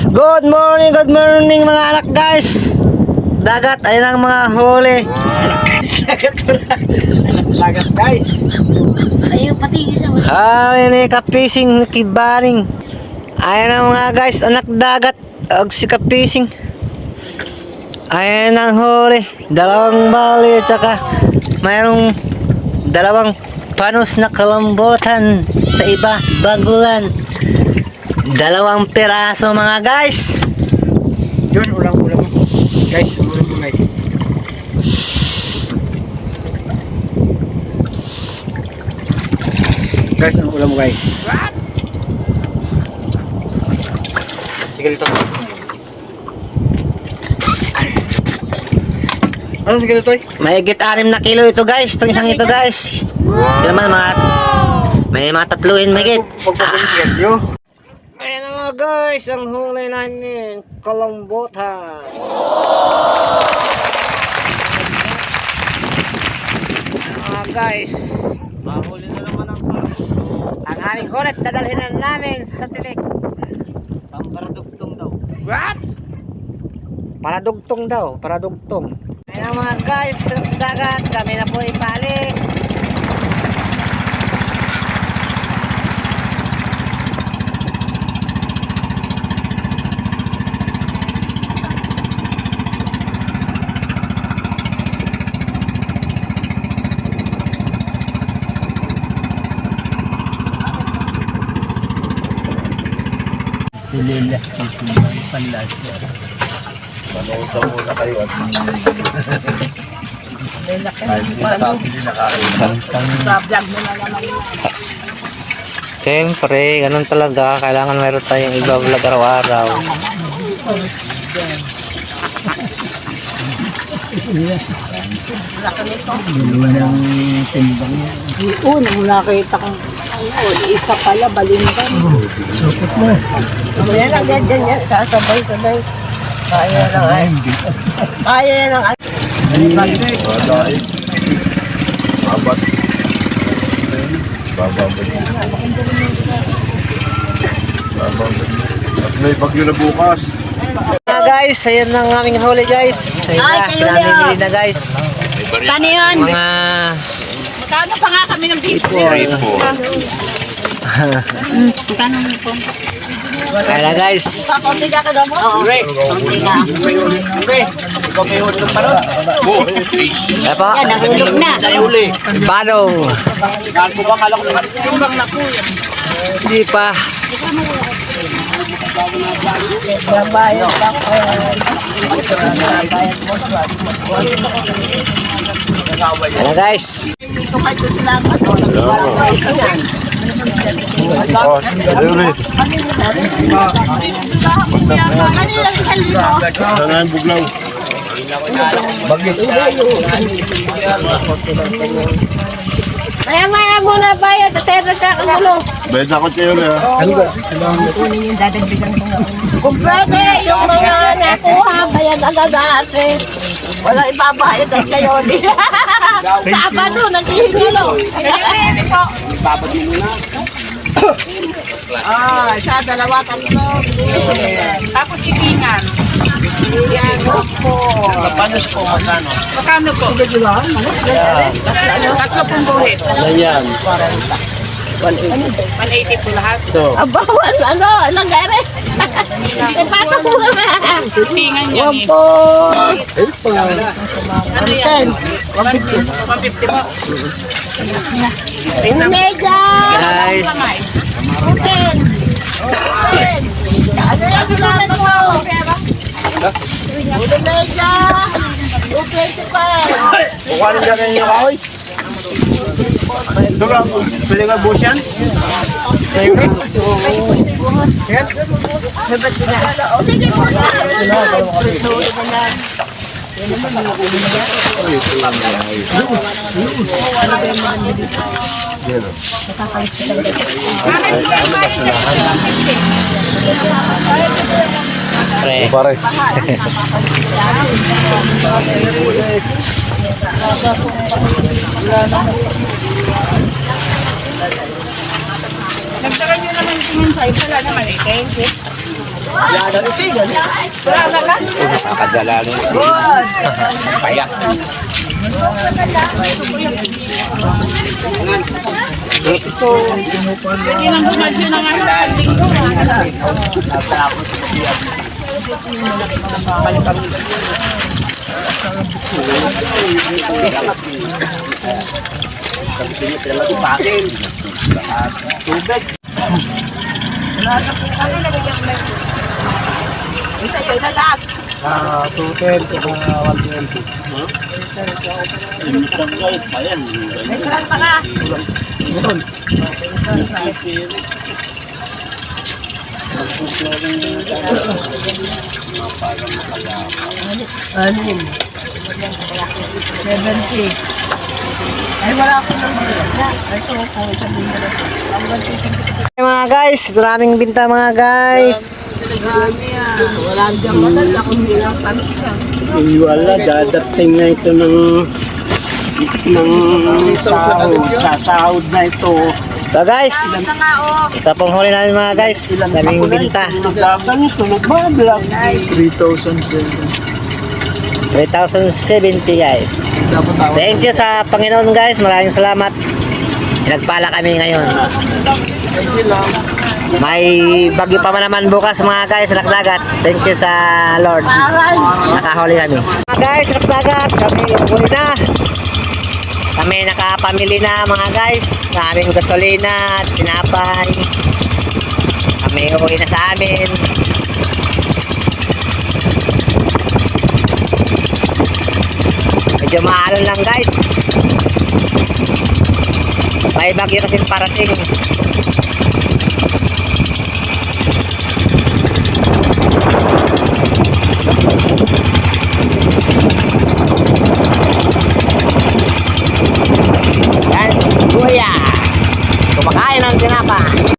Good morning mga anak guys. Dagat, ayun ang mga huli. Dagat guys. Ayun, pati isa mo. Ayun ni kapising, kibaring. Ayun ang mga guys, anak dagat. Og si kapising. Ayun ang huli. Dalawang bali at saka mayroong dalawang panos na kalambutan sa iba, bagulan. Dalawang piraso mga guys. Yun, ulang-ulang mo. Guys, ulang mo guys. Guys, ang ulam mo guys. What? Sige dito. Ano sige dito? Mahigit 6 na kilo ito guys. Itong isang ito guys. Ilan man mga may mga tatluhin mahigit. Ayan na mga guys, ang huli namin, kalambutan. Mga guys, mahuli na naman ang aming hulit, dadalhin na namin sa tilik. Pamparadugtong daw. What? Paradugtong daw, paradugtong. Ayan na mga guys, sa dagat, kami na po ipalis. Sililas ng panlas. Manood daw muna kayo at Siyempre, ganun talaga. Kailangan meron tayong iba-vlog araw-araw. Dalawa ng timbang yan. Oo, nung nakita kong isa pala, balimbang. Sukot mo. Yan ang ganyan, sasabay-sabay. Kaya lang ay. Kaya yan ang dahil abat bababalik at may bagyo na bukas. Guys, ayan ang aming huli guys. Ayan na, pinamimili na guys. Kano yun? Mga Magkano pa nga kami ng beef? Magkano po? ayan na guys. kakunti ka ka mo? Oo, konti ka. Ayan po. Yan, nahulog na. Banong. Hindi pa. Babayad ka ko. Ayan na guys. Tukay ko sila ka. Oh, ulit. Sana yung buglaw. Maya-maya muna bayad. Tatero ka ang gulo. Bayad ako kayo ha. Kung pwede, yung mga nakuha, bayad agad ate. Wala ibabayad ang kayo. Sabado, naghihingulo. Ah, isa, dalawa, tatlo. Tapos itingan. Yan, po. Panos po magkano? Magkano po? Tatlo pong buhit. Ayan. 180 po lahat. Abawan, ilang gare? Ipata po na. Itingan yan eh. Po. Ano yan? 150 po. Medya. Guys. Putin. Ano yan sila mo? Ulo medya. 225. Kukuhanin ka rin yung kahoy. Ito ka, pwede ka bus yan? Sa'yo rin? Yan? Pre. Pare. Nagtagal nyo naman tingin sa'yo, wala naman eh. Thank you. Isa yun na lahat. 210 saka 120. May sarang pa nga. Anim. 70. Ay, wala akong number. Ay, ito po, sabihin na lang. Hey, mga guys, maraming binta mga guys. Wala dyan madal. Ako nilang panisa. Wala, dadating na ito ng sahod na ito. So guys, ito pong huli namin mga guys. Saming binta. Nagkaganito, nagbablog. 3,070 guys. Thank you sa Panginoon guys. Maraming salamat. Nagpala kami ngayon. May bagyo pa man naman bukas mga guys sa dagat. Thank you sa Lord. Nakahuli kami. Mga guys, sa dagat, kami uwi na. Kami nakapamili na mga guys. Naming gasolina at tinapay. Kami uwi na sa amin. Medyo maalon lang guys. May bagyo kasi parating.